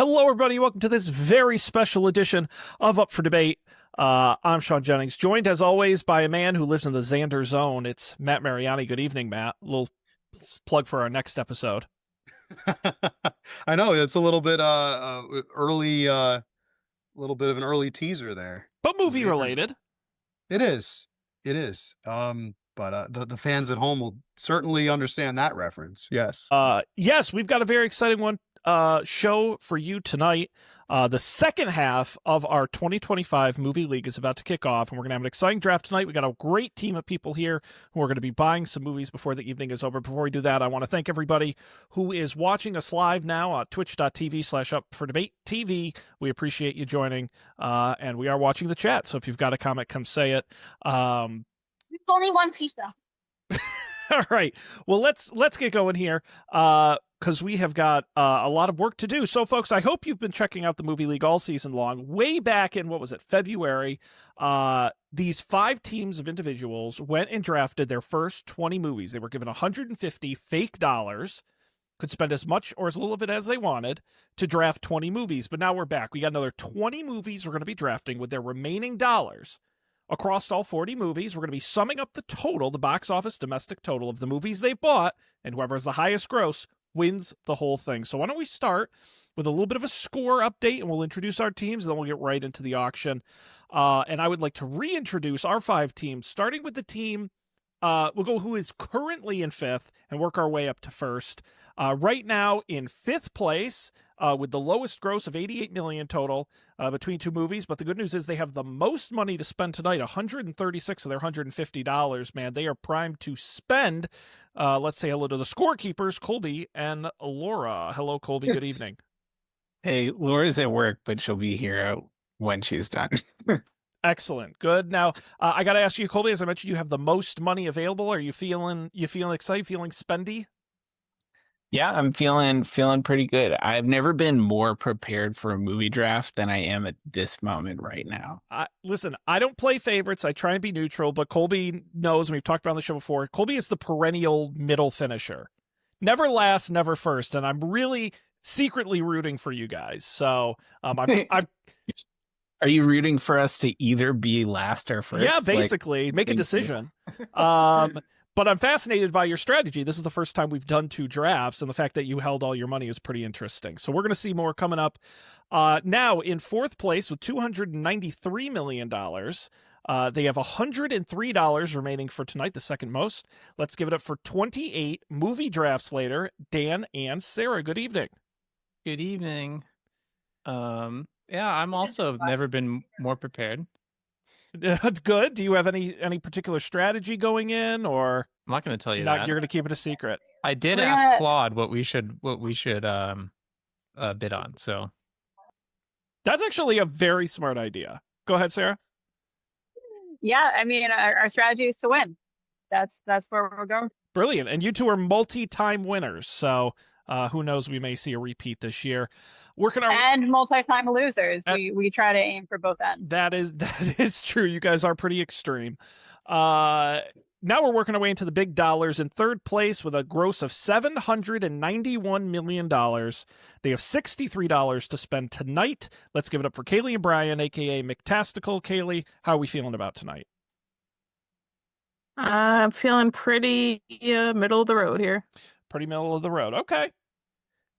Hello, everybody. Welcome to this very special edition of Up for Debate. I'm Sean Jennings, joined as always by a man who lives in the Xander zone. It's Matt Mariani. Good evening, Matt. A little plug for our next episode. I know it's a little bit early, little bit of an early teaser there. But movie Xander's- related. It is. It is. But the fans at home will certainly understand that reference. Yes. Yes, we've got a very exciting one show for you tonight. The second half of our 2025 movie league is about to kick off, and we're going to have an exciting draft tonight. We got a great team of people here who are going to be buying some movies before the evening is over. Before we do that, I want to thank everybody who is watching us live now on twitch.tv/UpForDebateTV. We appreciate you joining, and we are watching the chat. So if you've got a comment, come say it. It's only one pizza. All right. Well, let's get going here. Because we have got a lot of work to do. So, folks, I hope you've been checking out the Movie League all season long. Way back in, February, these 5 teams of individuals went and drafted their first 20 movies. They were given 150 fake dollars, could spend as much or as little of it as they wanted to draft 20 movies. But now we're back. We got another 20 movies we're going to be drafting with their remaining dollars. Across all 40 movies, we're going to be summing up the total, the box office domestic total of the movies they bought, and whoever has the highest gross wins the whole thing. So why don't we start with a little bit of a score update, and we'll introduce our teams, and then we'll get right into the auction. And I would like to reintroduce our 5 teams, starting with the team, we'll go who is currently in 5th and work our way up to 1st. Right now in 5th place, with the lowest gross of $88 million total between 2 movies. But the good news is they have the most money to spend tonight, $136 of their $150. Man, they are primed to spend. Let's say hello to the scorekeepers, Colby and Laura. Hello, Colby. Good evening. Hey, Laura's at work, but she'll be here when she's done. Excellent. Good. Now, I got to ask you, Colby, as I mentioned, you have the most money available. Are you feeling excited, feeling spendy? Yeah, I'm feeling pretty good. I've never been more prepared for a movie draft than I am at this moment right now. Listen, I don't play favorites. I try and be neutral, but Colby knows, and we've talked about on the show before, Colby is the perennial middle finisher. Never last, never first, and I'm really secretly rooting for you guys. So I'm Are you rooting for us to either be last or first? Yeah, basically, make a decision. But I'm fascinated by your strategy. This is the first time we've done 2 drafts, and the fact that you held all your money is pretty interesting. So we're going to see more coming up. Now, in 4th place with $293 million, they have $103 remaining for tonight, the second most. Let's give it up for 28 movie drafts later. Dan and Sarah, good evening. Good evening. Yeah, I'm also never been more prepared. Good. Do you have any particular strategy going in, or I'm not going to tell you you're that. going to keep it a secret? I did ask Claude what we should bid on. So that's actually a very smart idea. Go ahead, Sarah. Yeah, I mean, our strategy is to win. That's where we're going. Brilliant. And you 2 are multi-time winners, so who knows? We may see a repeat this year. And multi-time losers. We try to aim for both ends. That is true. You guys are pretty extreme. Now we're working our way into the big dollars. In 3rd place with a gross of $791 million. They have $63 to spend tonight. Let's give it up for Kaylee and Brian, a.k.a. McTastical. Kaylee, how are we feeling about tonight? I'm feeling pretty middle of the road here. Pretty middle of the road. Okay.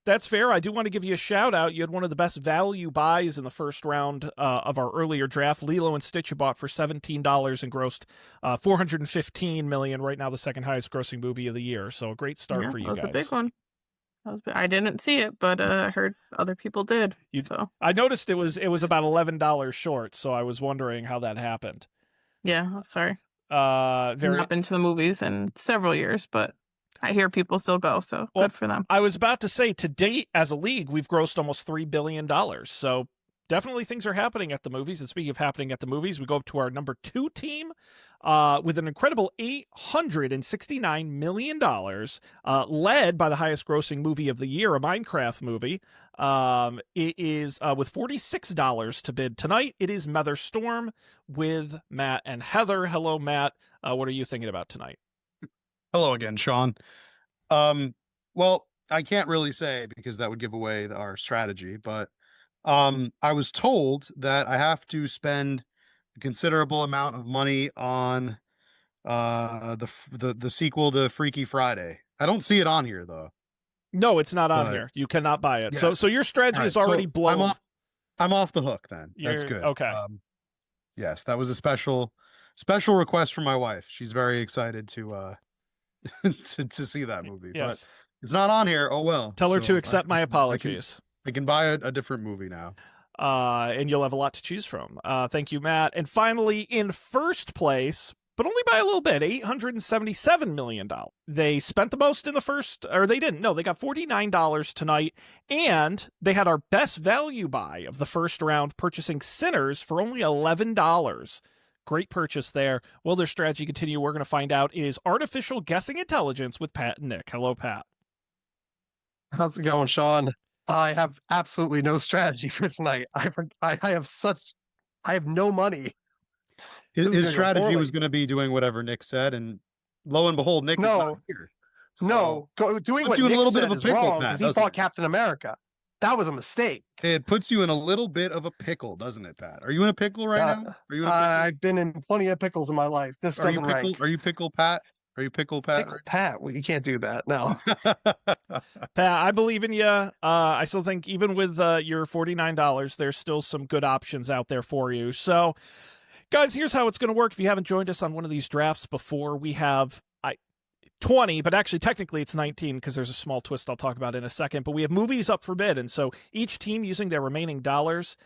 That's fair. I do want to give you a shout out. You had one of the best value buys in the first round of our earlier draft. Lilo and Stitch you bought for $17 and grossed $415 million. Right now, the second highest grossing movie of the year. So a great start for you guys. That was a big one. I didn't see it, but I heard other people did. So I noticed it was about $11 short. So I was wondering how that happened. Yeah, sorry. Not been to the movies in several years, but I hear people still go, so good for them. I was about to say, to date, as a league, we've grossed almost $3 billion. So definitely things are happening at the movies. And speaking of happening at the movies, we go up to our number 2 team with an incredible $869 million, led by the highest grossing movie of the year, a Minecraft movie. It is with $46 to bid tonight. It is Mother Storm with Matt and Heather. Hello, Matt. What are you thinking about tonight? Hello again, Sean. Well, I can't really say because that would give away our strategy, but I was told that I have to spend a considerable amount of money on the sequel to Freaky Friday. I don't see it on here though. No, it's not on But- here. You cannot buy it. So Yes. so your strategy All right, is already so blown. I'm off the hook then. That's You're- good. okay. Yes, that was a special request from my wife. She's very excited to to see that movie. Yes. But it's not on here. Oh well. Tell her So to accept my I apologies. can buy a different movie now. And you'll have a lot to choose from. Thank you, Matt. And finally, in first place, but only by a little bit, $877 million. They spent the most in the first, or they didn't. No, they got $49 tonight, and they had our best value buy of the first round, purchasing Sinners for only $11. Great purchase there. Will their strategy continue? We're going to find out. It is Artificial Guessing Intelligence with Pat and Nick. Hello, Pat. How's it going, Sean? I have absolutely no strategy for tonight. I have no money. This is His gonna go strategy poorly. was going to be doing whatever Nick said, and lo and behold, Nick is No. not here. No, doing puts what you in a Nick little bit said of a is pickle, wrong Pat, because he doesn't fought it? Captain America. That was a mistake. It puts you in a little bit of a pickle, doesn't it, Pat? Are you in a pickle right now? Are you in a I've been in plenty of pickles in my life. This pickle? doesn't rank. Are you pickle Pat? Are you pickle Pat? Pickle Pat, well, you can't do that. No. Pat, I believe in you. I still think even with your $49, there's still some good options out there for you. So, guys, here's how it's going to work. If you haven't joined us on one of these drafts before, we have 20, but actually technically it's 19 because there's a small twist I'll talk about in a second. But we have movies up for bid, and so each team using their remaining dollars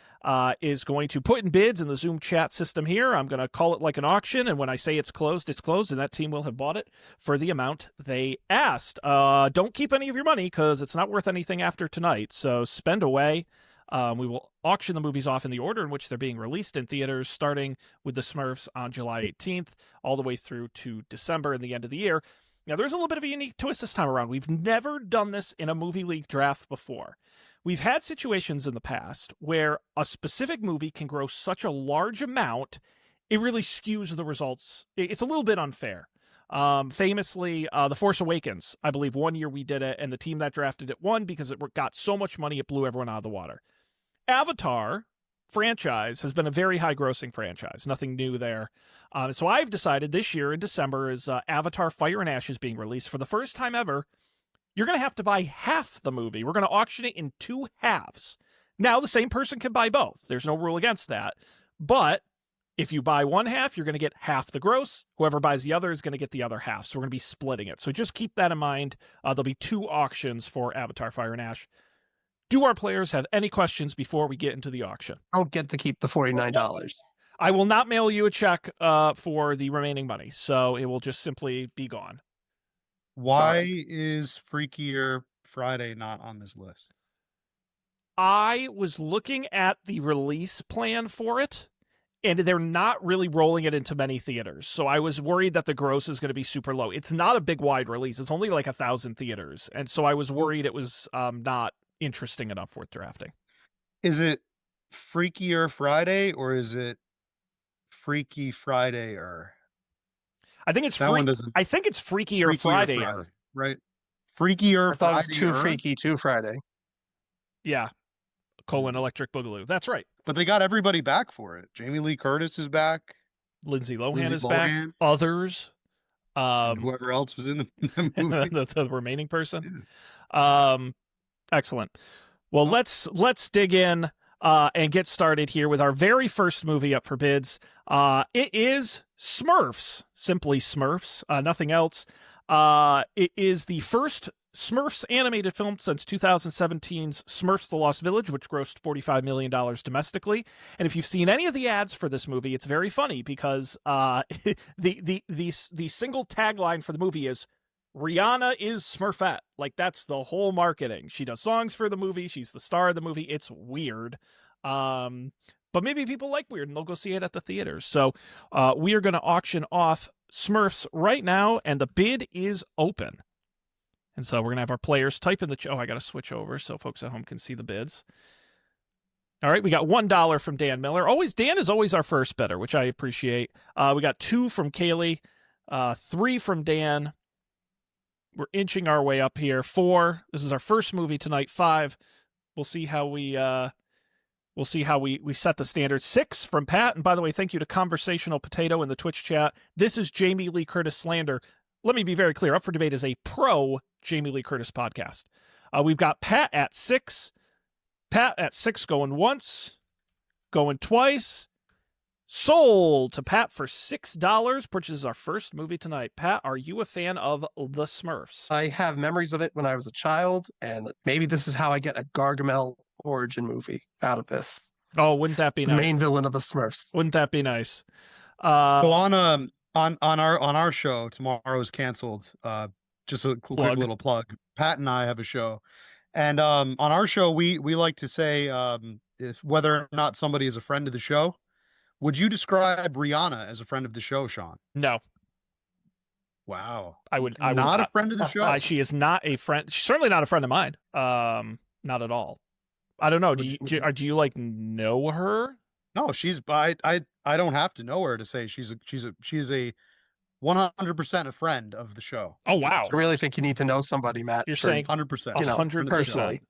is going to put in bids in the Zoom chat system here. I'm going to call it like an auction, and when I say it's closed, and that team will have bought it for the amount they asked. Don't keep any of your money because it's not worth anything after tonight, so spend away. We will auction the movies off in the order in which they're being released in theaters, starting with The Smurfs on July 18th, all the way through to December and the end of the year. Now, there's a little bit of a unique twist this time around. We've never done this in a movie league draft before. We've had situations in the past where a specific movie can grow such a large amount, it really skews the results. It's a little bit unfair. Famously, The Force Awakens, I believe one year we did it, and the team that drafted it won because it got so much money it blew everyone out of the water. Avatar franchise has been a very high grossing franchise. Nothing new there. So I've decided this year in December is Avatar Fire and Ash is being released. For the first time ever, you're going to have to buy half the movie. We're going to auction it in two halves. Now, the same person can buy both. There's no rule against that. But if you buy one half, you're going to get half the gross. Whoever buys the other is going to get the other half. So we're going to be splitting it. So just keep that in mind. There'll be two auctions for Avatar Fire and Ash. Do our players have any questions before we get into the auction? I don't get to keep the $49. I will not mail you a check for the remaining money, so it will just simply be gone. Why is Freakier Friday not on this list? I was looking at the release plan for it, and they're not really rolling it into many theaters. So I was worried that the gross is going to be super low. It's not a big wide release. It's only like 1,000 theaters. And so I was worried it was not interesting enough worth drafting. Is it Freakier Friday or is it Freaky Friday-er? I think it's That one doesn't. I think it's Freakier Friday. Right? Freakier I thought it was Friday. too freaky, too Friday. Yeah. Electric Boogaloo. That's right. But they got everybody back for it. Jamie Lee Curtis is back. Lindsay Lohan Lindsay is back. Lohan. Others. And whoever else was in the movie. the remaining person. Excellent. Well, let's dig in and get started here with our very first movie up for bids. It is Smurfs, simply Smurfs, nothing else. It is the first Smurfs animated film since 2017's Smurfs: The Lost Village, which grossed $45 million domestically. And if you've seen any of the ads for this movie, it's very funny because the single tagline for the movie is Rihanna is Smurfette. Like, that's the whole marketing. She does songs for the movie. She's the star of the movie. It's weird. But maybe people like weird and they'll go see it at the theaters. So we are going to auction off Smurfs right now, and the bid is open. And so we're going to have our players type in the... I got to switch over so folks at home can see the bids. All right, we got $1 from Dan Miller. Dan is always our first bidder, which I appreciate. We got 2 from Kaylee, 3 from Dan, We're inching our way up here. 4. This is our first movie tonight. 5. We'll see how we set the standard. 6 from Pat. And by the way, thank you to Conversational Potato in the Twitch chat. This is Jamie Lee Curtis slander. Let me be very clear. Up for Debate is a pro Jamie Lee Curtis podcast. We've got Pat at 6. Pat at 6 going once, going twice. Sold to Pat for $6. Purchases our first movie tonight. Pat, are you a fan of The Smurfs? I have memories of it when I was a child, and maybe this is how I get a Gargamel origin movie out of this. Oh, wouldn't that be The nice? main villain of the Smurfs. Wouldn't that be nice? So on our show, tomorrow is canceled. Just a quick Plug. little plug. Pat and I have a show, and on our show we like to say if whether or not somebody is a friend of the show. Would you describe Rihanna as a friend of the show, Sean? No, Wow, I would not a friend of the show. She is not a friend. She's certainly not a friend of mine. Not at all. I don't know. Do you like know her? No, she's. I don't have to know her to say she's a 100% a friend of the show. Oh wow, I really think you need to know somebody, Matt. You're for- saying 100%. 100%. personally.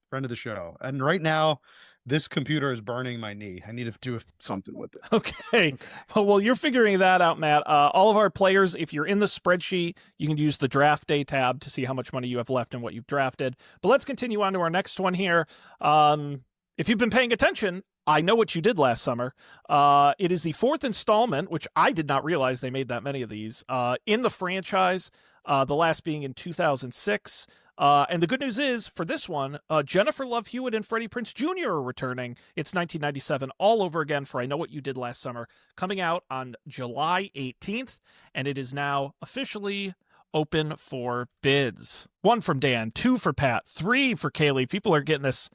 Friend of the show. And right now, this computer is burning my knee. I need to do something with it. Okay. Well, you're figuring that out, Matt. All of our players, if you're in the spreadsheet, you can use the draft day tab to see how much money you have left and what you've drafted. But let's continue on to our next one here. If you've been paying attention, I know what you did last summer. It is the 4th installment, which I did not realize they made that many of these, in the franchise, the last being in 2006. And the good news is, for this one, Jennifer Love Hewitt and Freddie Prinze Jr. are returning. It's 1997 all over again for I Know What You Did Last Summer, coming out on July 18th, and it is now officially open for bids. 1 from Dan, 2 for Pat, 3 for Kaylee. People are getting this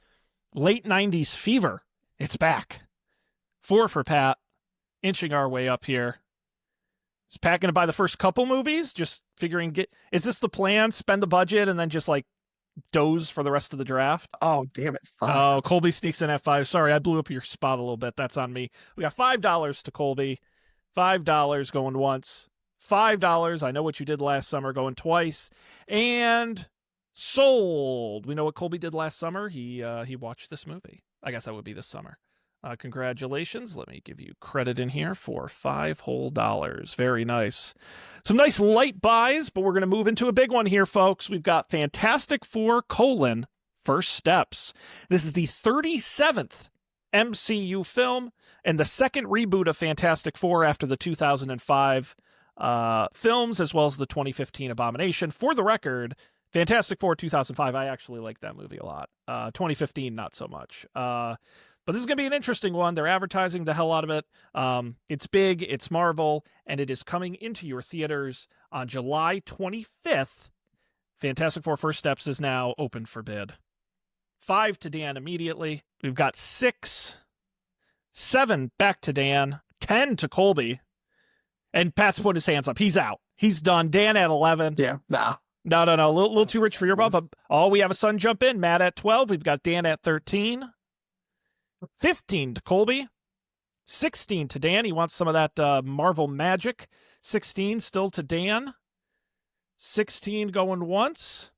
late 90s fever. It's back. 4 for Pat, inching our way up here. Is Pat going to buy the first couple movies? Just figuring, is this the plan? Spend the budget and then just like doze for the rest of the draft? Oh, damn it. Fuck. Oh, Colby sneaks in at 5. Sorry, I blew up your spot a little bit. That's on me. We got $5 to Colby. $5 going once. $5. I Know What You Did Last Summer going twice. And sold. We know what Colby did last summer. He watched this movie. I guess that would be this summer. Congratulations. Let me give you credit in here for $5 whole. Very nice. Some nice light buys, but we're going to move into a big one here, folks. We've got Fantastic Four: First Steps. This is the 37th MCU film and the second reboot of Fantastic Four after the 2005 films, as well as the 2015 Abomination. For the record, Fantastic Four 2005, I actually like that movie a lot. 2015, not so much. But this is going to be an interesting one. They're advertising the hell out of it. It's big, it's Marvel, and it is coming into your theaters on July 25th. Fantastic Four: First Steps is now open for bid. 5 to Dan immediately. We've got 6, 7 back to Dan, 10 to Colby. And Pat's put his hands up. He's out. He's done. Dan at 11. Yeah, nah. No. A little too rich for your bump. Oh, we have a son jump in. Matt at 12. We've got Dan at 13. 15 to Colby. 16 to Dan. He wants some of that Marvel magic. 16 still to Dan. 16 going once.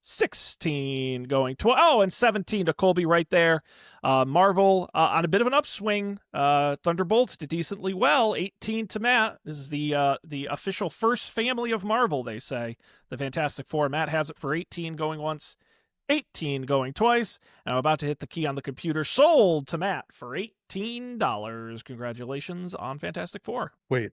16 going twice. Oh, and 17 to Colby right there. Marvel on a bit of an upswing. Thunderbolts did decently well. 18 to Matt. This is the official first family of Marvel, they say. The Fantastic Four. Matt has it for 18 going once. 18 going twice. And I'm about to hit the key on the computer. Sold to Matt for $18. Congratulations on Fantastic Four. Wait,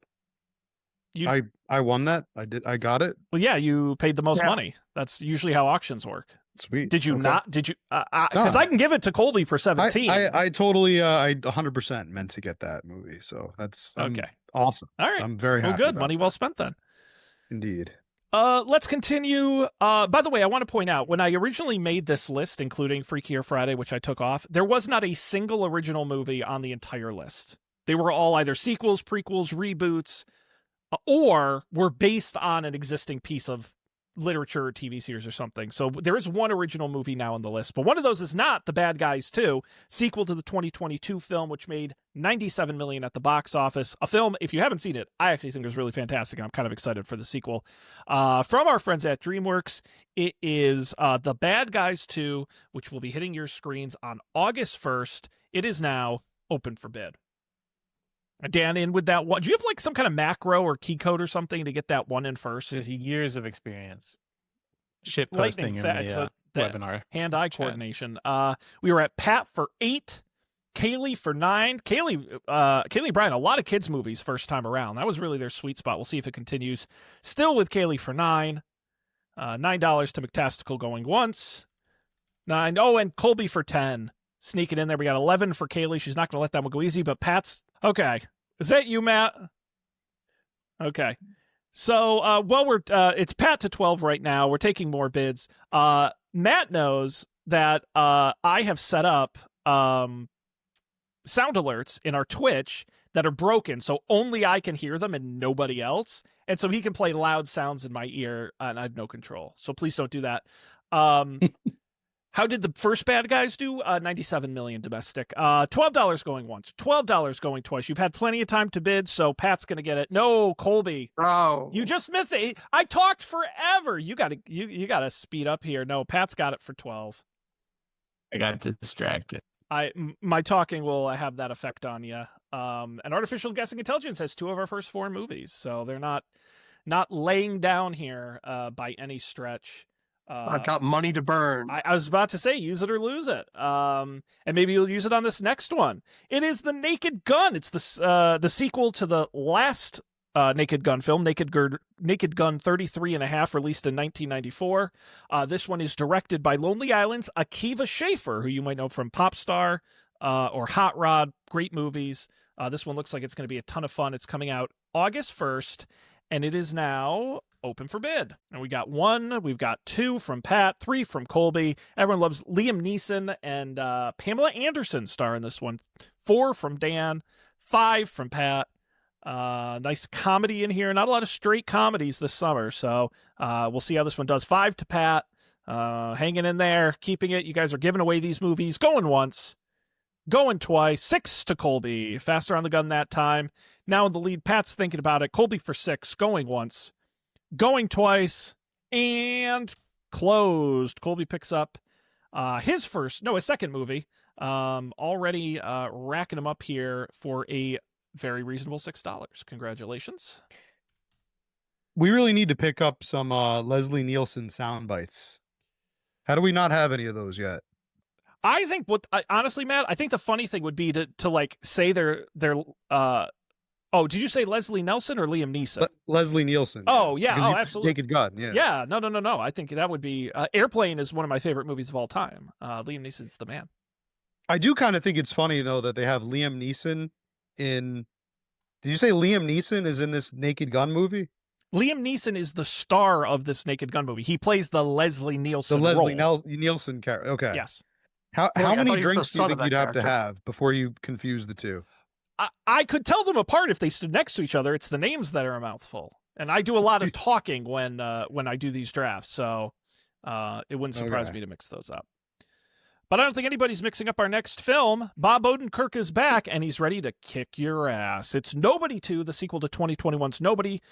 You, I won that. I got it. well, yeah, you paid the most Yeah. money. That's usually how auctions work. Sweet. Did you Okay. not? Did you? Because No. I can give it to Colby for 17. I totally I 100% meant to get that movie. So that's Okay. awesome. All right. I'm very Well, happy. good. about Money that. well spent then. Indeed. Let's continue. By the way, I want to point out, when I originally made this list, including Freakier Friday, which I took off, there was not a single original movie on the entire list. They were all either sequels, prequels, reboots, or were based on an existing piece of literature or TV series or something. So there is one original movie now on the list, but one of those is not The Bad Guys 2, sequel to the 2022 film, which made $97 million at the box office. A film, if you haven't seen it, I actually think is really fantastic, and I'm kind of excited for the sequel. From our friends at DreamWorks, it is The Bad Guys 2, which will be hitting your screens on August 1st. It is now open for bid. Dan, in with that one. Do you have like some kind of macro or key code or something to get that one in first? Just years of experience. Shit Lightning posting in fast, the the webinar. hand-eye chat. coordination. We were at Pat for 8, Kaylee for 9. Kaylee Bryan, a lot of kids movies first time around. That was really their sweet spot. We'll see if it continues. Still with Kaylee for 9. $9 to McTastical going once. 9. Oh, and Colby for 10. Sneaking in there. We got 11 for Kaylee. She's not going to let that one go easy, but Pat's... Okay. Is that you, Matt? Okay. So, it's Pat to 12 right now. We're taking more bids. Matt knows that I have set up sound alerts in our Twitch that are broken, so only I can hear them and nobody else. And so he can play loud sounds in my ear, and I have no control. So please don't do that. How did the first Bad Guys do? 97 million domestic. $12 going once, $12 going twice. You've had plenty of time to bid, so Pat's gonna get it. No, Colby, Oh, you just missed it. I talked forever. You gotta speed up here. No, Pat's got it for 12. I got distracted. My talking will have that effect on you. And artificial guessing intelligence has 2 of our first 4 movies, so they're not laying down here by any stretch. I've got money to burn. I was about to say, use it or lose it. And maybe you'll use it on this next one. It is The Naked Gun. It's the sequel to the last Naked Gun film, Naked Gun 33 and a half, released in 1994. This one is directed by Lonely Island's Akiva Schaffer, who you might know from Popstar or Hot Rod. Great movies. This one looks like it's going to be a ton of fun. It's coming out August 1st, and it is now open for bid. And we got 1, we've got 2 from Pat, 3 from Colby. Everyone loves Liam Neeson and Pamela Anderson star in this one. 4 from Dan, 5 from Pat. Nice comedy in here. Not a lot of straight comedies this summer, so we'll see how this one does. 5 to Pat, hanging in there, keeping it. You guys are giving away these movies. Going once, going twice. 6 to Colby. Faster on the gun that time. Now in the lead, Pat's thinking about it. Colby for 6, going once, going twice, and closed. Colby picks up his second movie. Already racking him up here for a very reasonable $6. Congratulations. We really need to pick up some Leslie Nielsen sound bites. How do we not have any of those yet? I think honestly, Matt, I think the funny thing would be to like say they're oh, did you say Leslie Nelson or Liam Neeson? Leslie Nielsen. Oh, yeah. Because Oh, absolutely. Naked Gun. Yeah. Yeah. No. I think that would be Airplane is one of my favorite movies of all time. Liam Neeson's the man. I do kind of think it's funny though that they have Liam Neeson in. Did you say Liam Neeson is in this Naked Gun movie? Liam Neeson is the star of this Naked Gun movie. He plays the Leslie Nielsen The Leslie role. Nielsen character. Okay. Yes. How I many thought he was the drinks do you son think of you'd that have to character. have before you confuse the two? I could tell them apart if they stood next to each other. It's the names that are a mouthful. And I do a lot of talking when I do these drafts, so it wouldn't surprise me to mix those up. But I don't think anybody's mixing up our next film. Bob Odenkirk is back, and he's ready to kick your ass. It's Nobody 2, the sequel to 2021's Nobody,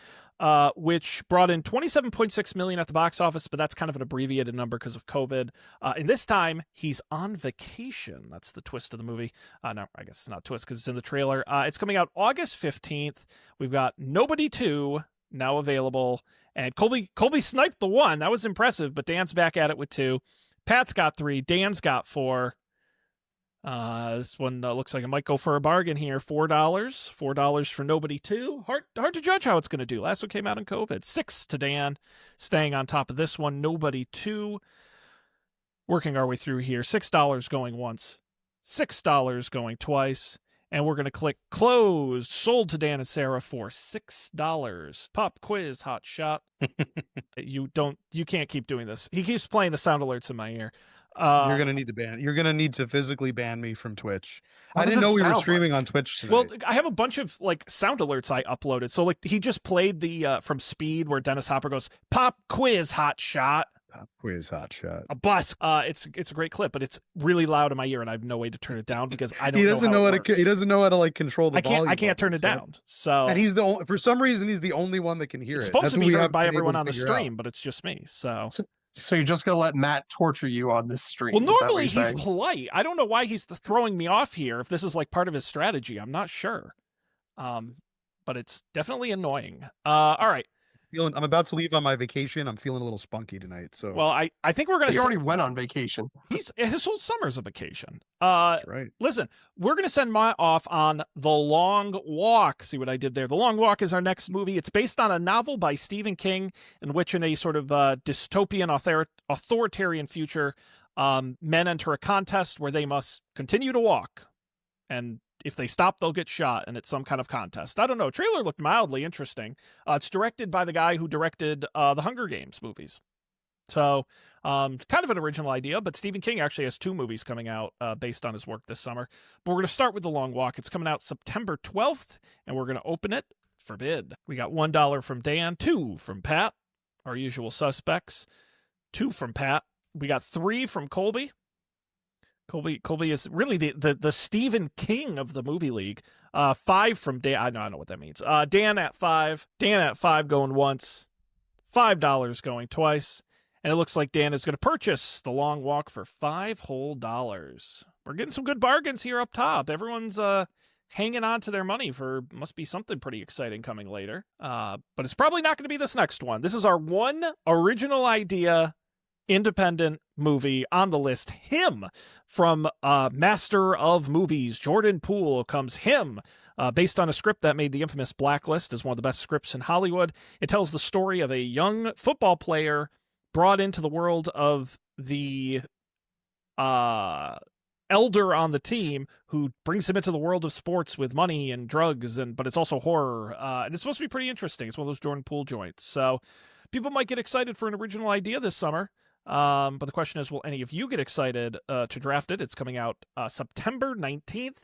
which brought in $27.6 million at the box office, but that's kind of an abbreviated number because of COVID. And this time, he's on vacation. That's the twist of the movie. No, I guess it's not a twist because it's in the trailer. It's coming out August 15th. We've got Nobody 2 now available, and Colby sniped the 1. That was impressive, but Dan's back at it with 2. Pat's got 3. Dan's got 4. This one looks like it might go for a bargain here. $4. $4 for Nobody 2. Hard to judge how it's going to do. Last one came out in COVID. 6 to Dan. Staying on top of this one. Nobody 2. Working our way through here. $6 going once. $6 going twice. And we're going to click closed. Sold to Dan and Sarah for $6. Pop quiz, hot shot. You can't keep doing this. He keeps playing the sound alerts in my ear. You're gonna need to ban. You're gonna need to physically ban me from Twitch. What I does didn't it know we were sound streaming like? on Twitch tonight. Well, I have a bunch of like sound alerts I uploaded. So like he just played the from Speed where Dennis Hopper goes, "Pop quiz, hot shot." Pop quiz, hot shot. A bus. It's a great clip, but it's really loud in my ear, and I have no way to turn it down because I don't. He doesn't know know how how it to. He works. doesn't know how to like control the volume. I can't turn it so- down. So And he's the only. For some reason, he's the only one that can hear it's it. supposed That's to what be we heard haven't by been able everyone to on the figure out. stream, but it's just me. So So you're just gonna let Matt torture you on this stream? well, is that what normally you're he's saying? polite. I don't know why he's throwing me off here. If this is like part of his strategy, I'm not sure. But it's definitely annoying. All right. I'm about to leave on my vacation. I'm feeling a little spunky tonight. So Well, I think we're gonna. You already went on vacation. His whole summer's a vacation. that's right. Listen, we're going to send Matt off on The Long Walk. See what I did there? The Long Walk is our next movie. It's based on a novel by Stephen King in which in a sort of dystopian authoritarian future, men enter a contest where they must continue to walk. And if they stop, they'll get shot, and it's some kind of contest. I don't know. Trailer looked mildly interesting. It's directed by the guy who directed the Hunger Games movies. So, kind of an original idea, but Stephen King actually has 2 movies coming out based on his work this summer. But we're going to start with The Long Walk. It's coming out September 12th, and we're going to open it for bid. We got $1 from Dan, 2 from Pat, our usual suspects, 2 from Pat. We got 3 from Colby. Colby is really the Stephen King of the movie league. 5 from Dan. I know what that means. Dan at 5. Dan at 5 going once. $5 going twice. And it looks like Dan is going to purchase The Long Walk for $5 whole. We're getting some good bargains here up top. Everyone's hanging on to their money for must be something pretty exciting coming later. But it's probably not going to be this next one. This is our one original idea independent movie on the list. Him from Master of Movies, Jordan Poole comes Him. Based on a script that made the infamous Blacklist as one of the best scripts in Hollywood. It tells the story of a young football player brought into the world of the elder on the team who brings him into the world of sports with money and drugs, but it's also horror. And it's supposed to be pretty interesting. It's one of those Jordan Poole joints. So people might get excited for an original idea this summer. But the question is, will any of you get excited to draft it? It's coming out September 19th.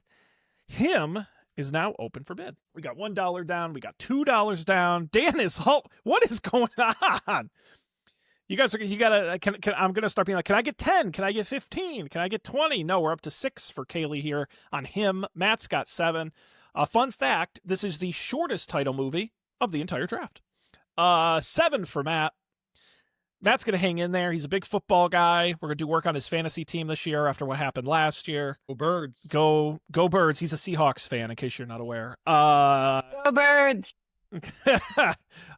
Him is now open for bid. We got $1 down. We got $2 down. Dan is what is going on? You guys are, you gotta, I'm gonna start being like, can I get 10? Can I get 15? Can I get 20? No, we're up to 6 for Kaylee here on Him. Matt's got 7. Fun fact, this is the shortest title movie of the entire draft. 7 for Matt. Matt's going to hang in there. He's a big football guy. We're going to do work on his fantasy team this year after what happened last year. Go Birds. Go Birds. He's a Seahawks fan, in case you're not aware. Go Birds.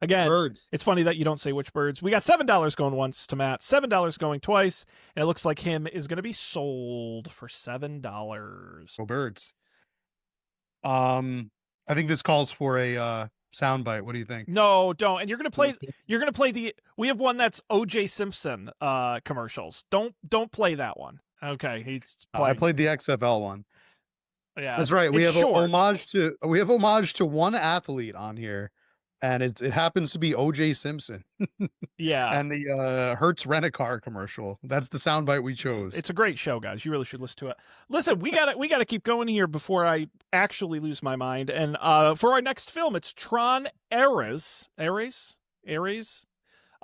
Again, Birds. it's funny that you don't say which birds. We got $7 going once to Matt, $7 going twice, and it looks like Him is going to be sold for $7. Go Birds. I think this calls for a soundbite. What do you think? No, don't. And you're gonna play we have one that's OJ Simpson commercials. Don't play that one. Okay. I played the XFL one. Yeah. That's right. We it's have short. homage to one athlete on here, and it happens to be OJ Simpson Yeah. and the Hertz Rent-A-Car commercial. That's the soundbite we chose. It's a great show, guys. You really should listen to it. Listen, we gotta keep going here before I actually lose my mind. And for our next film, it's Tron Ares.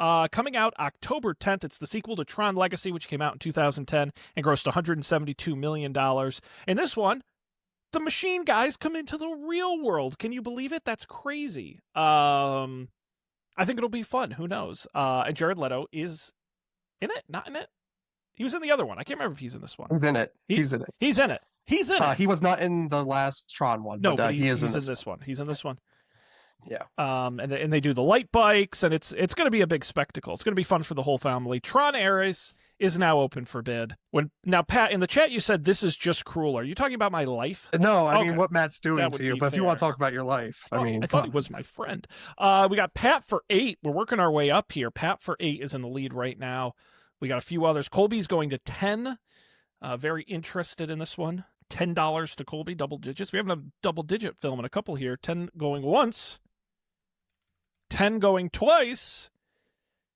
Coming out October 10th. It's the sequel to Tron Legacy, which came out in 2010 and grossed $172 million. In this one, the machine guys come into the real world. Can you believe it? That's crazy. I think it'll be fun. Who knows? And Jared Leto is in it? Not in it? He was in the other one. I can't remember if he's in this one. He's in it. He's in it. He's in it. He's in it. He was not in the last Tron one. No, but but he is he's in this one. He's in this one. Yeah. And they do the light bikes, and it's going to be a big spectacle. It's going to be fun for the whole family. Tron Ares is now open for bid. Now, Pat, in the chat, you said this is just cruel. Are you talking about my life? No, I Okay. mean what Matt's doing That to would you. be But if you want to fair. talk about your life, I mean, I thought he was my friend. We got Pat for 8. We're working our way up here. Pat for 8 is in the lead right now. We got a few others. Colby's going to 10. Very interested in this one. $10 to Colby, double digits. We haven't a double-digit film in a couple here. 10 going once. 10 going twice.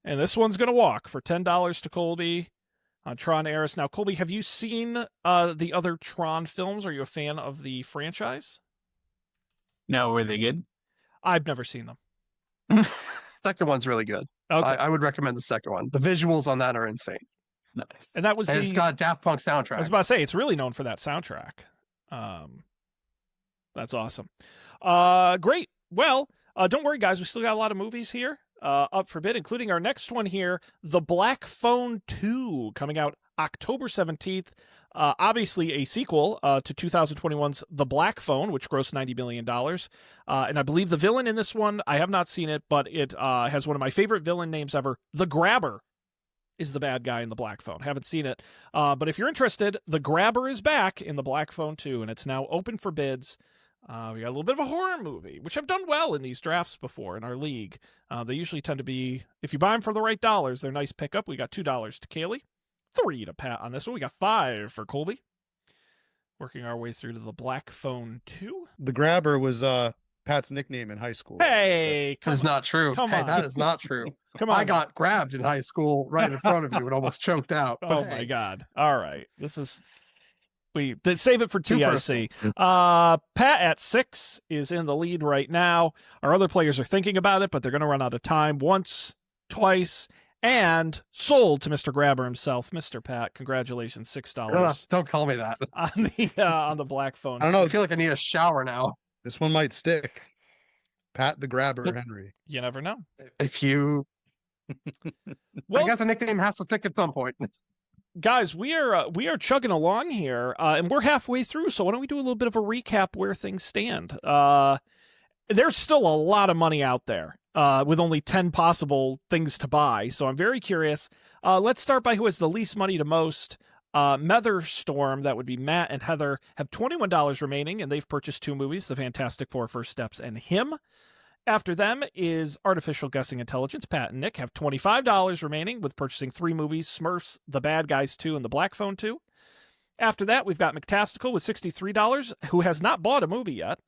And this one's going to walk for $10 to Colby. on Tron Ares. Now, Colby, have you seen the other Tron films? Are you a fan of the franchise? No, were they good? I've never seen them. Second one's really good. Okay. I would recommend the second one. The visuals on that are insane. Nice. And that was And it's got a Daft Punk I was soundtrack. about to say, it's really known for that soundtrack. That's awesome. Great. Well, don't worry, guys. We still got a lot of movies here up for bid, including our next one here, The Black Phone 2, coming out October 17th. Obviously a sequel to 2021's The Black Phone, which grossed $90 million. And I believe the villain in this one, I have not seen it, but it has one of my favorite villain names ever. The Grabber is the bad guy in The Black Phone. Haven't seen it. But if you're interested, The Grabber is back in The Black Phone 2, and it's now open for bids. We got a little bit of a horror movie, which I've done well in these drafts before in our league. They usually tend to be, if you buy them for the right dollars, they're nice pickup. We got $2 to Kaylee, 3 to Pat on this one. We got 5 for Colby. Working our way through to The Black Phone 2. The Grabber was Pat's nickname in high school. Hey, That is not true. Come Hey, on. that is not true. come on. I got grabbed in high school right in front of you and almost choked out. But Oh hey, my God. All right. This is save it for Too TIC. Pat at 6 is in the lead right now. Our other players are thinking about it, but they're going to run out of time once, twice, and sold to Mr. Grabber himself. Mr. Pat, congratulations, $6 Don't call me that. on the Black Phone. I don't I know. feel like I need a shower now. This one might stick. Pat the Grabber, Henry. You never know. If you, Well, I guess a nickname has to stick at some point. guys, we are chugging along here, and we're halfway through. So why don't we do a little bit of a recap where things stand? There's still a lot of money out there, with only 10 possible things to buy. So I'm very curious. Let's start by who has the least money to most. Storm, that would be Matt and Heather, have $21 remaining, and they've purchased 2 movies, The Fantastic Four: First Steps and Him. After them is Artificial Guessing Intelligence. Pat and Nick have $25 remaining with purchasing 3 movies, Smurfs, The Bad Guys 2, and The Black Phone 2. After that, we've got McTastical with $63, who has not bought a movie yet.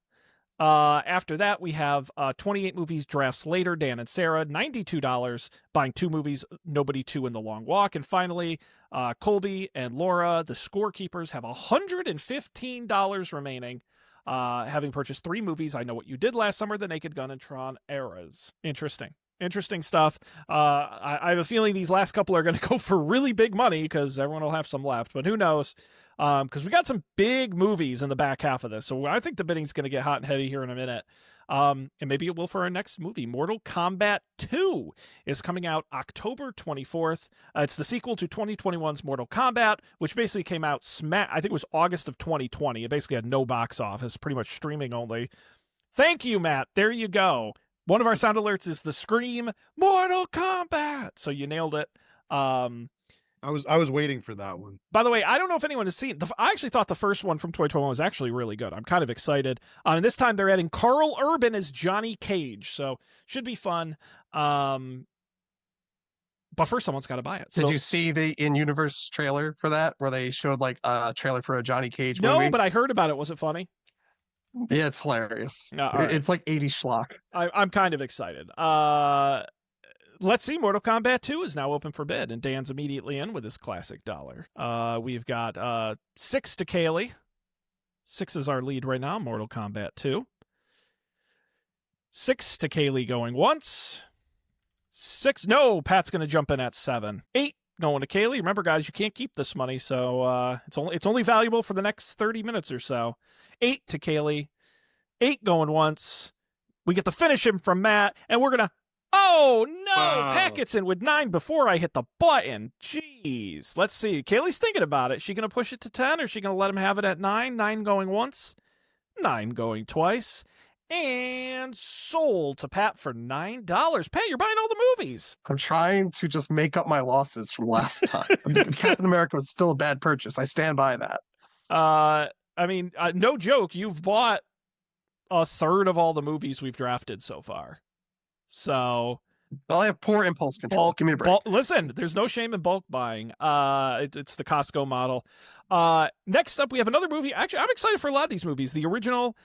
After that, we have 28 movies drafts later, Dan and Sarah, $92, buying 2 movies, Nobody 2 and The Long Walk. And finally, Colby and Laura, the scorekeepers, have $115 remaining, having purchased 3 movies, I Know What You Did Last Summer, The Naked Gun, and Tron Eras. Interesting stuff. I have a feeling these last couple are going to go for really big money because everyone will have some left, but who knows? Because we got some big movies in the back half of this, so I think the bidding's going to get hot and heavy here in a minute. And maybe it will for our next movie. Mortal Kombat 2 is coming out October 24th. It's the sequel to 2021's Mortal Kombat, which basically came out I think it was August of 2020. It basically had no box office, pretty much streaming only. Thank you, Matt. There you go. One of our sound alerts is the scream, Mortal Kombat. So you nailed it. I was waiting for that one. By the way, I don't know if anyone has seen. I actually thought the first one from 2021 was actually really good. I'm kind of excited. And this time they're adding Carl Urban as Johnny Cage, so should be fun. But first, someone's got to buy it. Did So, you see the in-universe trailer for that, where they showed like a trailer for a Johnny Cage no, movie? but I heard about it. Was it funny? Yeah, it's hilarious. No, all right. It's like 80s schlock. I'm kind of excited. Let's see. Mortal Kombat 2 is now open for bid, and Dan's immediately in with his classic dollar. We've got 6 to Kaylee. 6 is our lead right now. Mortal Kombat 2. 6 to Kaylee going once. 6. No, Pat's going to jump in at 7. 8 going to Kaylee. Remember, guys, you can't keep this money, so it's only valuable for the next 30 minutes or so. 8 to Kaylee. 8 going once. We get the finish him from Matt, and we're going to... Oh, no! Wow. Pat gets in with 9 before I hit the button. Jeez. Let's see. Kaylee's thinking about it. She going to push it to 10, or is she going to let him have it at 9? 9 going once. 9 going twice. And sold to Pat for $9. Pat, you're buying all the movies. I'm trying to just make up my losses from last time. Captain America was still a bad purchase. I stand by that. I mean, no joke. You've bought a third of all the movies we've drafted so far. So Well, I have poor impulse control. Give me a break. listen, there's no shame in bulk buying. It's the Costco model. Next up, we have another movie. Actually, I'm excited for a lot of these movies. The original,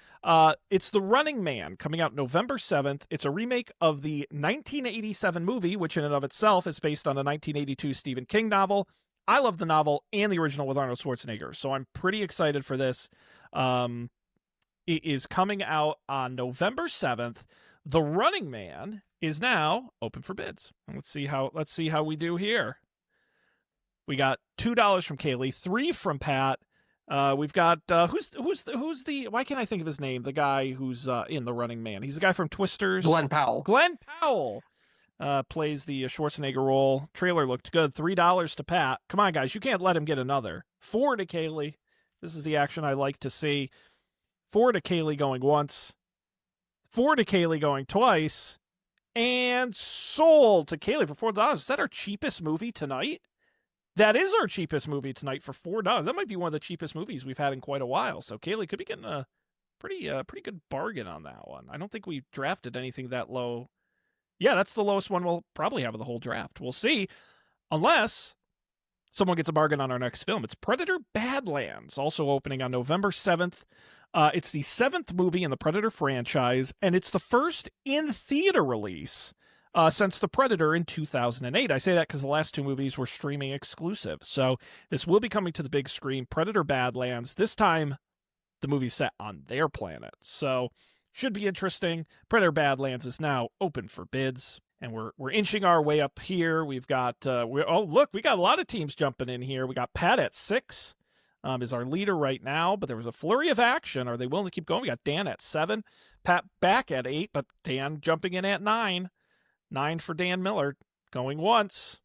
it's The Running Man, coming out November 7th. It's a remake of the 1987 movie, which in and of itself is based on a 1982 Stephen King novel. I love the novel and the original with Arnold Schwarzenegger, so I'm pretty excited for this. It is coming out on November 7th. The Running Man is now open for bids. Let's see how we do here. We got $2 from Kaylee, $3 from Pat. We've got who's the why can't I think of his name? The guy who's in The Running Man. He's the guy from Twisters. Glenn Powell. Glenn Powell plays the Schwarzenegger role. Trailer looked good. $3 to Pat. Come on, guys, you can't let him get another. $4 to Kaylee. This is the action I like to see. $4 to Kaylee going once. $4 to Kaylee going twice. And sold to Kaylee for $4. Is that our cheapest movie tonight? That is our cheapest movie tonight for $4. That might be one of the cheapest movies we've had in quite a while. So Kaylee could be getting a pretty good bargain on that one. I don't think we drafted anything that low. Yeah, that's the lowest one we'll probably have of the whole draft. We'll see. Unless someone gets a bargain on our next film. It's Predator Badlands, also opening on November 7th. It's the 7th movie in the Predator franchise, and it's the first in-theater release since The Predator in 2008. I say that because the last 2 movies were streaming exclusive. So this will be coming to the big screen, Predator Badlands. This time, the movie's set on their planet. So should be interesting. Predator Badlands is now open for bids. And we're inching our way up here. We've got we got a lot of teams jumping in here. We got Pat at 6, is our leader right now, but there was a flurry of action. Are they willing to keep going? We got Dan at 7, Pat back at 8, but Dan jumping in at 9. 9 for Dan Miller, going once.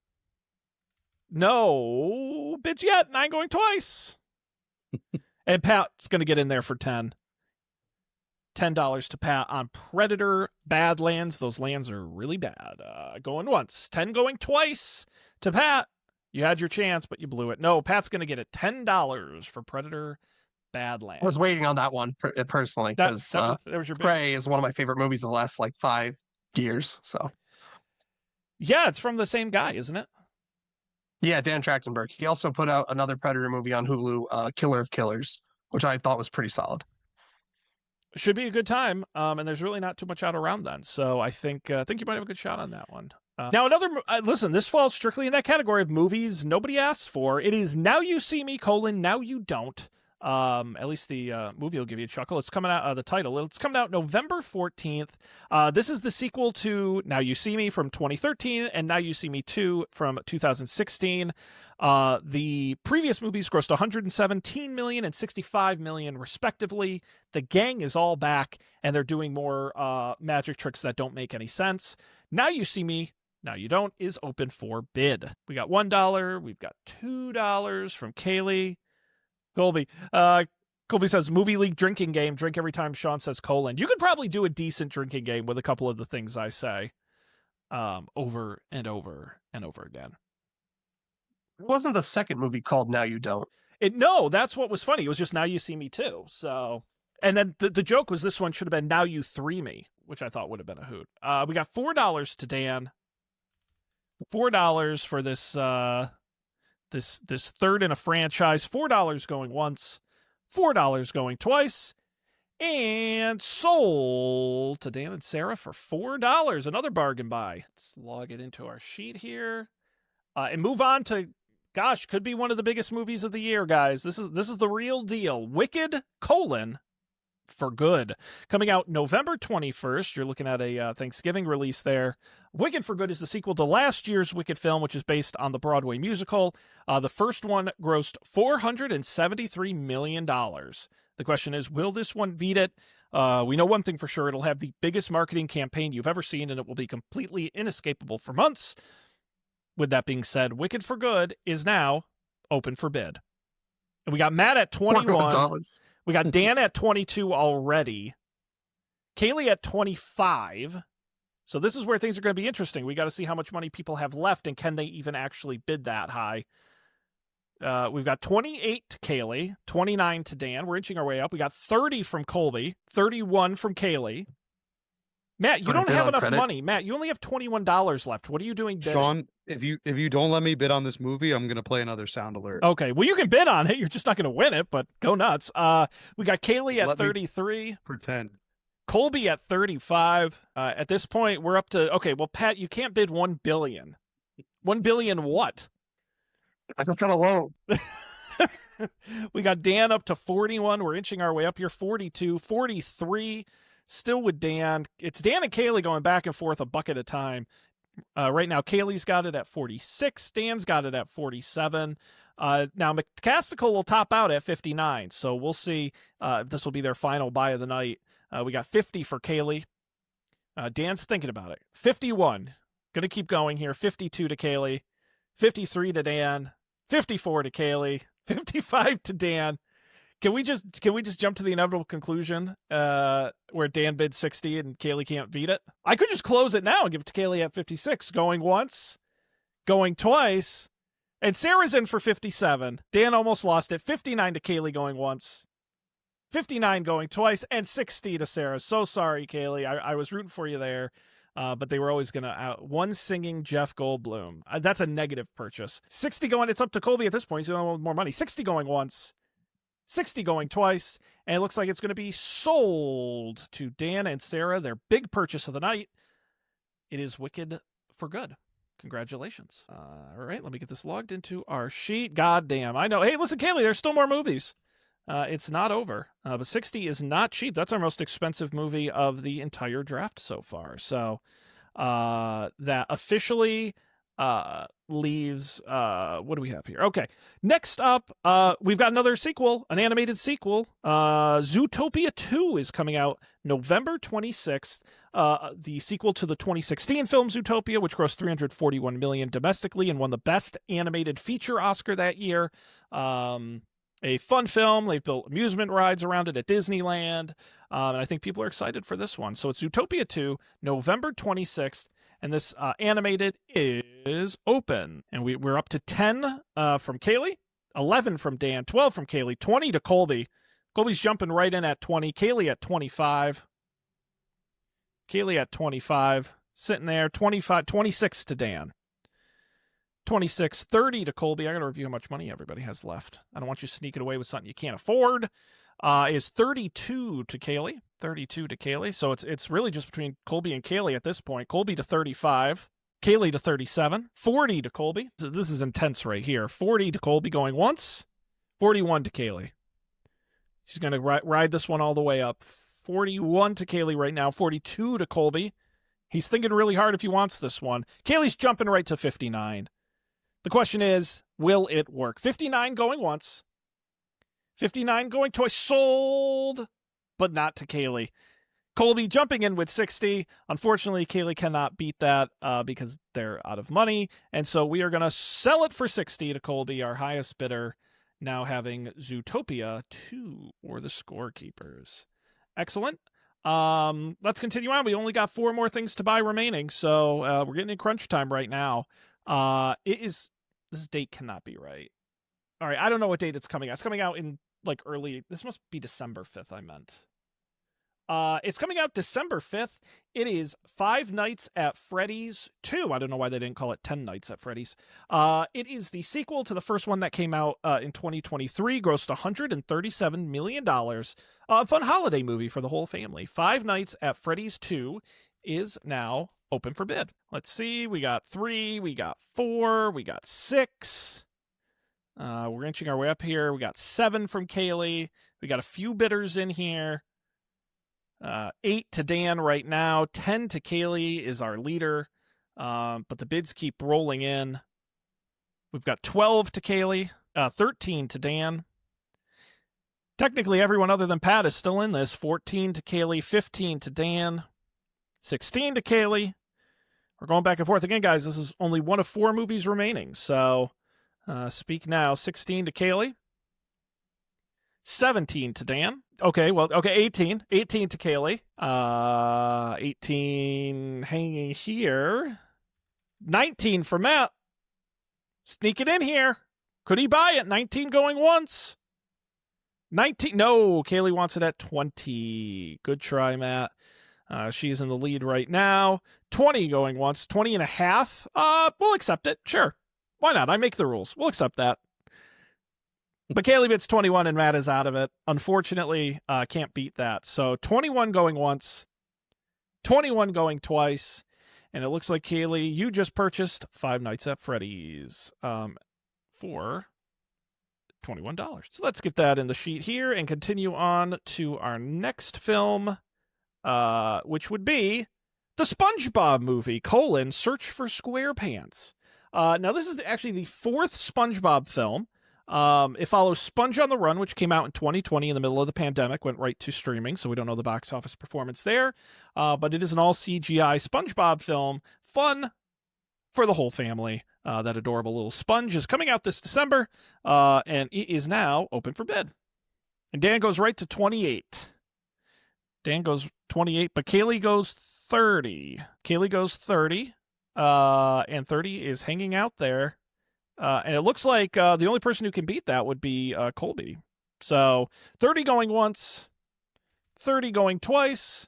No bids yet. 9 going twice. And Pat's going to get in there for 10. $10 to Pat on Predator Badlands. Those lands are really bad. Going once. 10 going twice to Pat. You had your chance, but you blew it. No, Pat's going to get it $10 for Predator Badlands. I was waiting on that one personally because that was your bid. Prey is one of my favorite movies of the last 5 years. So yeah, it's from the same guy, isn't it? yeah, Dan Trachtenberg. He also put out another Predator movie on Hulu, Killer of Killers, which I thought was pretty solid. Should be a good time, and there's really not too much out around then. So I think you might have a good shot on that one. Now another listen, this falls strictly in that category of movies nobody asked for. It is Now You See Me: Now You Don't. At least the movie will give you a chuckle. It's coming out. The title. It's coming out November 14th. This is the sequel to Now You See Me from 2013 and Now You See Me 2 from 2016. The previous movies grossed 117 million and 65 million respectively. The gang is all back, and they're doing more magic tricks that don't make any sense. Now You See Me: Now You Don't is open for bid. We got $1. We've got $2 from Kaylee. Colby. Colby says, movie league drinking game. Drink every time Sean says colon. You could probably do a decent drinking game with a couple of the things I say over and over and over again. It wasn't the second movie called Now You Don't. No, that's what was funny. It was just Now You See Me Too. So, and then the joke was this one should have been Now You 3 Me, which I thought would have been a hoot. We got $4 to Dan. $4 for this this third in a franchise. $4 going once, $4 going twice, and sold to Dan and Sarah for $4. Another bargain buy. Let's log it into our sheet here, and move on to, gosh, could be one of the biggest movies of the year, guys. This is the real deal. Wicked: For Good, coming out November 21st. You're looking at a Thanksgiving release there. Wicked: For Good is the sequel to last year's Wicked film, which is based on the Broadway musical. The first one grossed $473 million. The question is, will this one beat it? We know one thing for sure. It'll have the biggest marketing campaign you've ever seen, and it will be completely inescapable for months. With that being said, Wicked: For Good is now open for bid. And we got Matt at 21. $4. We got Dan at 22 already. Kaylee at 25. So this is where things are going to be interesting. We got to see how much money people have left and can they even actually bid that high. We've got 28 to Kaylee, 29 to Dan. We're inching our way up. We got 30 from Colby, 31 from Kaylee. Matt, you don't have enough money. Matt, you only have $21 left. What are you doing bidding? Sean, if you don't let me bid on this movie, I'm gonna play another sound alert. Okay, well, you can bid on it. You're just not going to win it, but go nuts. We got Kaylee at 33. Pretend. Colby at 35. At this point, we're up to, okay, well, Pat, you can't bid $1 billion. $1 billion what? I got that alone. We got Dan up to 41. We're inching our way up here. 42, 43. Still with Dan. It's Dan and Kaylee going back and forth a buck at a time. Right now, Kaylee's got it at 46. Dan's got it at 47. Now, McCastical will top out at 59. So we'll see if this will be their final buy of the night. We got 50 for Kaylee. Dan's thinking about it. 51. Going to keep going here. 52 to Kaylee. 53 to Dan. 54 to Kaylee. 55 to Dan. Can we just jump to the inevitable conclusion where Dan bids 60 and Kaylee can't beat it? I could just close it now and give it to Kaylee at 56, going once, going twice, and Sarah's in for 57. Dan almost lost it. 59 to Kaylee going once, 59 going twice, and 60 to Sarah. So sorry, Kaylee. I was rooting for you there. But they were always going to one singing Jeff Goldblum. That's a negative purchase. 60 going. It's up to Colby at this point. He's going to want more money. 60 going once, 60 going twice, and it looks like it's going to be sold to Dan and Sarah, their big purchase of the night. It is Wicked for Good. Congratulations. All right, let me get this logged into our sheet. God damn, I know. Hey, listen, Kaylee, there's still more movies. It's not over, but 60 is not cheap. That's our most expensive movie of the entire draft so far. So that officially leaves, what do we have here? Okay, next up, we've got another sequel, an animated sequel. Zootopia 2 is coming out November 26th. The sequel to the 2016 film Zootopia, which grossed $341 million domestically and won the Best Animated Feature Oscar that year. A fun film. They've built amusement rides around it at Disneyland. And I think people are excited for this one. So it's Zootopia 2, November 26th. And this animated is open. And we're up to 10 from Kaylee, 11 from Dan, 12 from Kaylee, 20 to Colby. Colby's jumping right in at 20. Kaylee at 25. Kaylee at 25. Sitting there. 25, 26 to Dan. 26, 30 to Colby. I got to review how much money everybody has left. I don't want you sneaking away with something you can't afford. Is 32 to Kaylee. 32 to Kaylee. So it's really just between Colby and Kaylee at this point. Colby to 35. Kaylee to 37. 40 to Colby. So this is intense right here. 40 to Colby going once. 41 to Kaylee. She's going to ride this one all the way up. 41 to Kaylee right now. 42 to Colby. He's thinking really hard if he wants this one. Kaylee's jumping right to 59. The question is, will it work? 59 going once. 59 going twice. Sold, but not to Kaylee. Colby jumping in with 60. Unfortunately, Kaylee cannot beat that because they're out of money. And so we are going to sell it for 60 to Colby, our highest bidder, now having Zootopia 2 for the scorekeepers. Excellent. Let's continue on. We only got 4 more things to buy remaining, so we're getting in crunch time right now. This date cannot be right. All right, I don't know what date it's coming out. It's coming out in like early. This must be December 5th, I meant. It's coming out December 5th. It is Five Nights at Freddy's 2. I don't know why they didn't call it 10 Nights at Freddy's. It is the sequel to the first one that came out in 2023, grossed $137 million. A fun holiday movie for the whole family. Five Nights at Freddy's 2 is now open for bid. Let's see. We got 3, we got 4, we got 6. We're inching our way up here. We got 7 from Kaylee. We got a few bidders in here. 8 to Dan right now. 10 to Kaylee is our leader. But the bids keep rolling in. We've got 12 to Kaylee. 13 to Dan. Technically, everyone other than Pat is still in this. 14 to Kaylee. 15 to Dan. 16 to Kaylee. We're going back and forth. Again, guys, this is only one of 4 movies remaining. So, speak now. 16 to Kaylee. 17 to Dan. Okay, 18. 18 to Kaylee. 18 hanging here. 19 for Matt. Sneak it in here. Could he buy it? 19 going once. 19. No, Kaylee wants it at 20. Good try, Matt. She's in the lead right now. 20 going once. 20 and a half. We'll accept it. Sure. Why not? I make the rules. We'll accept that. But Kaylee bids 21 and Matt is out of it. Unfortunately, can't beat that. So 21 going once. 21 going twice. And it looks like, Kaylee, you just purchased Five Nights at Freddy's. for $21. So let's get that in the sheet here and continue on to our next film, which would be the SpongeBob movie, Search for SquarePants. Now, this is actually the fourth SpongeBob film. It follows Sponge on the Run, which came out in 2020 in the middle of the pandemic, went right to streaming, so we don't know the box office performance there. But it is an all CGI SpongeBob film, fun for the whole family. That adorable little sponge is coming out this December, and it is now open for bid. And Dan goes right to 28. Dan goes 28, but Kaylee goes 30. Kaylee goes 30, and 30 is hanging out there. And it looks like the only person who can beat that would be Colby. So 30 going once, 30 going twice,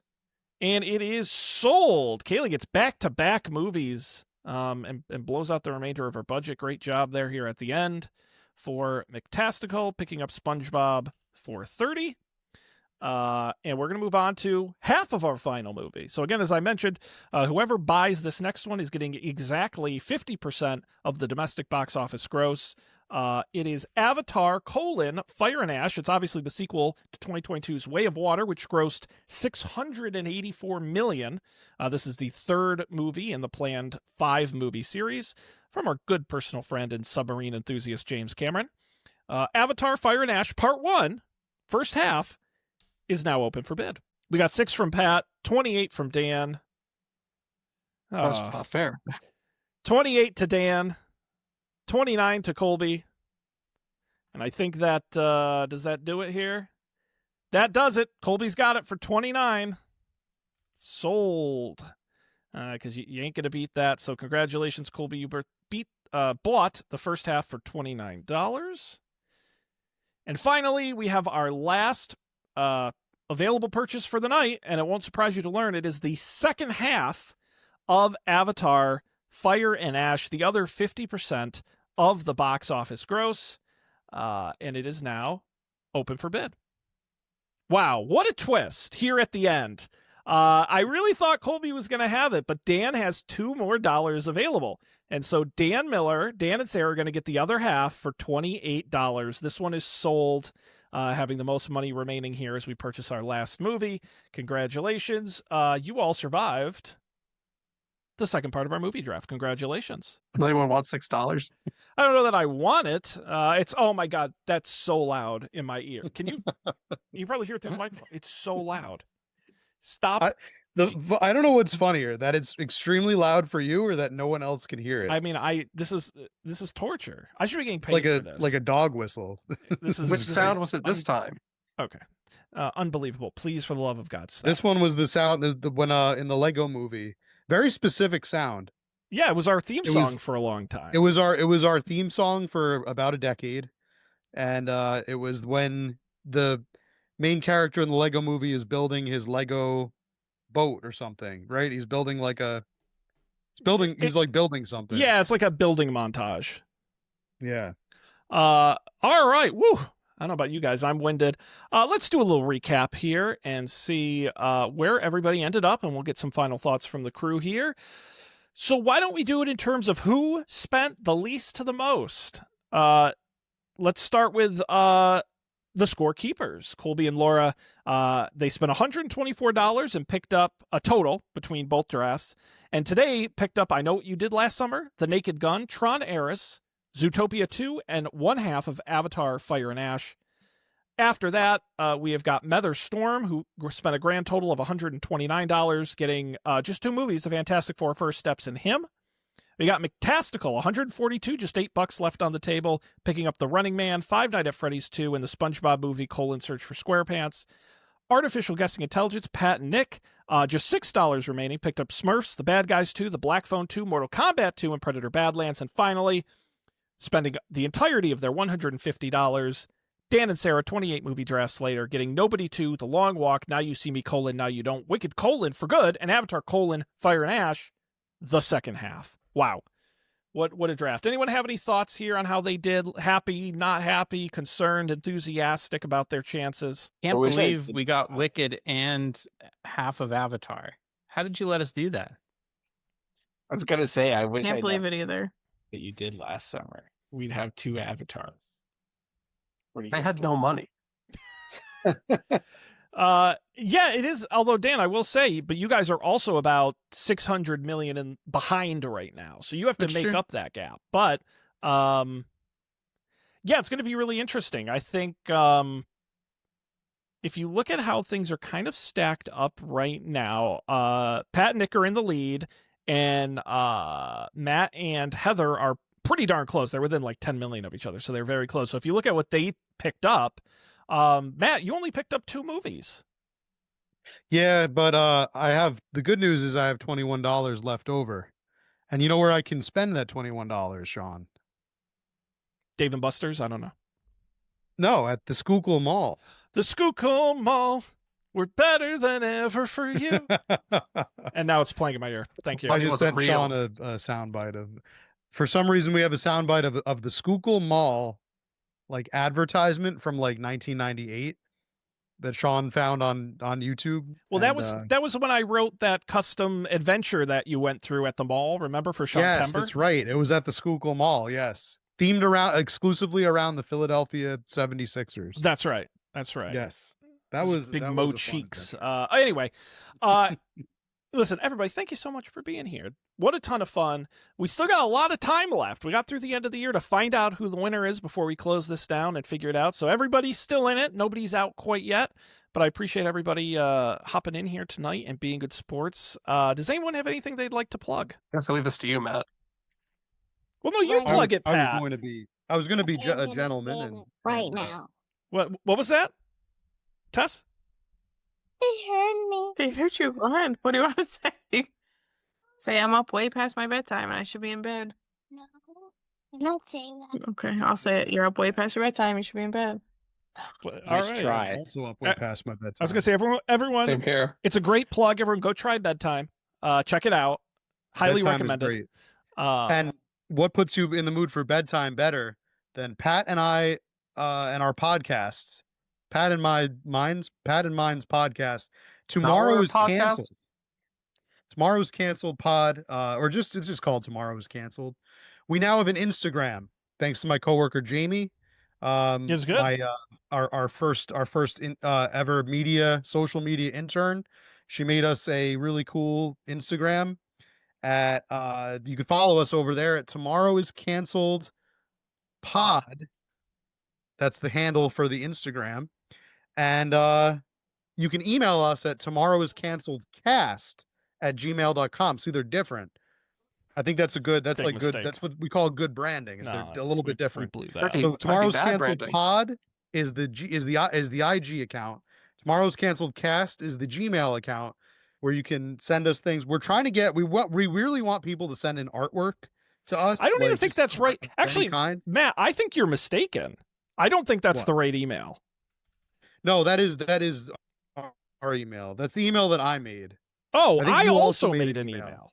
and it is sold. Kaylee gets back-to-back movies and blows out the remainder of her budget. Great job there here at the end for McTastical, picking up SpongeBob for 30. And we're going to move on to half of our final movie. So again, as I mentioned, whoever buys this next one is getting exactly 50% of the domestic box office gross. It is Avatar: Fire and Ash. It's obviously the sequel to 2022's Way of Water, which grossed $684 million. This is the third movie in the planned 5-movie series from our good personal friend and submarine enthusiast James Cameron. Avatar: Fire and Ash Part 1, first half, is now open for bid. We got 6 from Pat, 28 from Dan. That's just not fair. 28 to Dan, 29 to Colby. And I think that, does that do it here? That does it. Colby's got it for 29. Sold. Because you ain't going to beat that. So congratulations, Colby. You bought the first half for $29. And finally, we have our last available purchase for the night, and it won't surprise you to learn it is the second half of Avatar: Fire and Ash, the other 50% of the box office gross, and it is now open for bid. Wow, what a twist here at the end. I really thought Colby was going to have it, but Dan has $2 more available. And so Dan and Sarah are going to get the other half for $28. This one is sold, having the most money remaining here as we purchase our last movie. Congratulations. You all survived the second part of our movie draft. Congratulations. Anyone want $6? I don't know that I want it. It's, oh my God, that's so loud in my ear. Can you probably hear it through the microphone. It's so loud. Stop. I don't know what's funnier, that it's extremely loud for you or that no one else can hear it. I mean, this is torture. I should be getting paid for this. Like a dog whistle. Which sound was it this time? Okay. Unbelievable. Please, for the love of God. Stop. This one was the sound when in the Lego movie. Very specific sound. Yeah, it was our theme song for a long time. It was our theme song for about a decade. And it was when the main character in the Lego movie is building his Lego boat or something, right? He's building he's building something. Yeah, it's like a building montage. Yeah. All right. Woo. I don't know about you guys. I'm winded. Let's do a little recap here and see where everybody ended up, and we'll get some final thoughts from the crew here. So why don't we do it in terms of who spent the least to the most? Let's start with the scorekeepers, Colby and Laura. They spent $124 and picked up a total between both drafts. And today picked up I Know What You Did Last Summer, The Naked Gun, Tron Ares, Zootopia 2, and one half of Avatar: Fire and Ash. After that, we have got Mether Storm, who spent a grand total of $129, getting just 2 movies, The Fantastic Four: First Steps and Him. We got McTastical, $142, just $8 left on the table, picking up The Running Man, Five Nights at Freddy's 2, and the SpongeBob movie, Search for SquarePants. Artificial Guessing Intelligence, Pat and Nick, just $6 remaining, picked up Smurfs, The Bad Guys 2, The Black Phone 2, Mortal Kombat 2, and Predator Badlands. And finally, spending the entirety of their $150, Dan and Sarah, 28 movie drafts later, getting Nobody 2, The Long Walk, Now You See Me, Now You Don't, Wicked, For Good, and Avatar, Fire and Ash, the second half. Wow. What a draft. Anyone have any thoughts here on how they did? Happy, not happy, concerned, enthusiastic about their chances? Can't I wish I believe did we got Wicked and half of Avatar. How did you let us do that? I was gonna say, I wish Can't I believe knew it either. that you did last summer. we'd have 2 avatars. What do you I had think? no money. Yeah, it is. Although Dan, I will say, but you guys are also about 600 million in behind right now, so you have to That's make true. up that gap. But yeah, it's going to be really interesting. I think if you look at how things are kind of stacked up right now, Pat and Nick are in the lead, and Matt and Heather are pretty darn close. They're within like 10 million of each other, so they're very close. So if you look at what they picked up, Matt, you only picked up 2 movies. Yeah, but I have the good news is I have $21 left over, and you know where I can spend that $21, Sean? Dave and Buster's, I don't know. No, at the Schuylkill Mall. The Schuylkill Mall, we're better than ever for you. And now it's playing in my ear. Thank you. I It just wasn't sent real. Sean a soundbite of. For some reason, we have a soundbite of the Schuylkill Mall, like advertisement from like 1998 that Sean found on YouTube. Well, that And, was when I wrote that custom adventure that you went through at the mall. Remember, for Sean yes, Tember? that's right. It was at the Schuylkill Mall. Yes, themed around exclusively around the Philadelphia 76ers. That's right. That's right. Yes, that Those was big that Mo was a fun cheeks. adventure. Anyway, listen, everybody, thank you so much for being here. What a ton of fun. We still got a lot of time left. We got through the end of the year to find out who the winner is before we close this down and figure it out. So everybody's still in it. Nobody's out quite yet. But I appreciate everybody hopping in here tonight and being good sports. Does anyone have anything they'd like to plug? I guess I'll leave this to you, Matt. Well, no, you Right. plug it, I was Pat. going to be. I was going to be I am a gonna gentleman say and it right and, now. What was that? Tess? It hurt me. They hurt you. Go ahead. What do you want to say? Say I'm up way past my bedtime and I should be in bed. No, I'm not saying that. Okay, I'll say it. You're up way past your bedtime. You should be in bed. All Nice right. try. also up way Uh, past my bedtime. I was going to say, everyone, Same here. it's a great plug. Everyone go try Bedtime. Check it out. Highly Bedtime is recommended. great. And And what puts you in the mood for bedtime better than Pat and I and our podcasts? Pat and Mine's podcast. Tomorrow our is podcast? canceled. Tomorrow's canceled pod, or it's just called Tomorrow is Canceled. We now have an Instagram, thanks to my coworker Jamie. It's good. My our first ever social media intern. She made us a really cool Instagram. At you can follow us over there at Tomorrow is Canceled Pod. That's the handle for the Instagram. And you can email us at tomorrowiscanceledcast@gmail.com. See, they're different. I think that's Big that's mistake. that's what we call good branding. Is No, they're a it's- little we bit different. blew that. Pretty- So might be Tomorrow's bad Canceled branding. Pod is the IG account. Tomorrow's Canceled Cast is the Gmail account where you can send us things. We're trying to get we really want people to send in artwork to us. I don't even like, think just that's right. of any Actually, kind. Matt, I think you're mistaken. I don't think that's What? the right email. No, that is our email. That's the email that I made. Oh, I think I you also also made made an an email.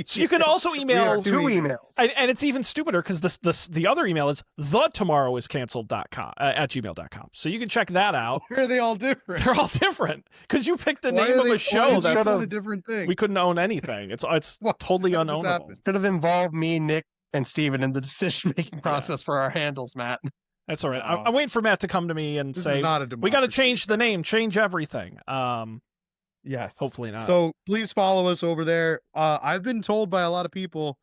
So you can also We are email, Two emails. and it's even stupider because the other email is thetomorrowiscanceled.com at gmail.com. So you can check that out. Why are they all different? They're all different because you picked the Why name are of they- a why show is each that's one a different thing. we couldn't own anything. It's What- totally how did this unownable. happen? Should have involved me, Nick, and Steven in the decision-making process for our handles, Matt. That's all right. Oh. I'm waiting for Matt to come to me and This say is not a we got to democracy. change the name, change everything. Yes. Hopefully not. So please follow us over there. I've been told by a lot of people,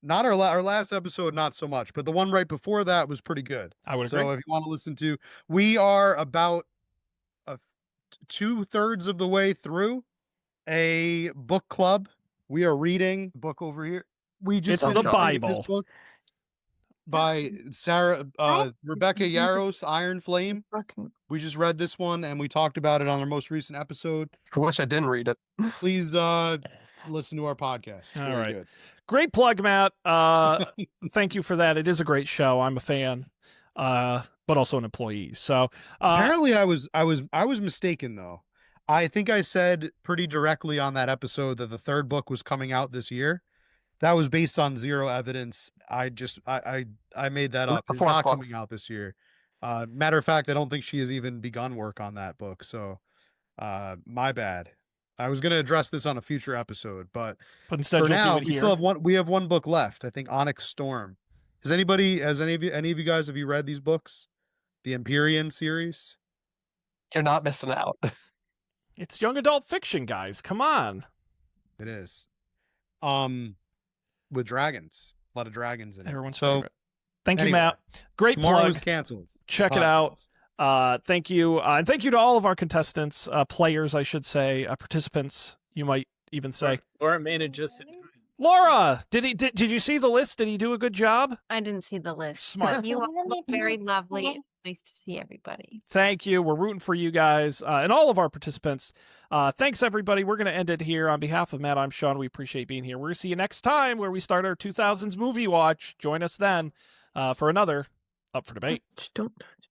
not our last episode, not so much, but the one right before that was pretty good. I would So agree. if you want to listen to, we are about 2/3 of the way through a book club. We are reading the book over here. We just It's the finished reading this Bible. book by Rebecca Yaros, Iron Flame. Fucking We just read this one and we talked about it on our most recent episode. I wish I didn't read it. Please listen to our podcast. All Very right. good. Great plug, Matt. Thank you for that. It is a great show. I'm a fan, but also an employee. So Apparently I was mistaken though. I think I said pretty directly on that episode that the third book was coming out this year. That was based on zero evidence. I made that up. The It's fourth not book. coming out this year. Matter of fact, I don't think she has even begun work on that book. So my bad. I was going to address this on a future episode, but instead for you'll do now it we here. still have one. We have one book left. I think Onyx Storm. Has any of you guys, have you read these books? The Empyrean series? You're not missing out. It's young adult fiction, guys. Come on. It is. With dragons. A lot of dragons in it. Everyone's So, favorite. Thank you, anyway, Matt. Great tomorrow's plug. canceled. Check it out. Thank you. And thank you to all of our contestants, players, I should say, participants, you might even say. Laura made it just. Laura, did you see the list? Did he do a good job? I didn't see the list. Smart. But you all look very lovely. Nice to see everybody. Thank you. We're rooting for you guys and all of our participants. Thanks, everybody. We're going to end it here. On behalf of Matt, I'm Sean. We appreciate being here. We're going to see you next time where we start our 2000s movie watch. Join us then for another Up for Debate. Don't touch.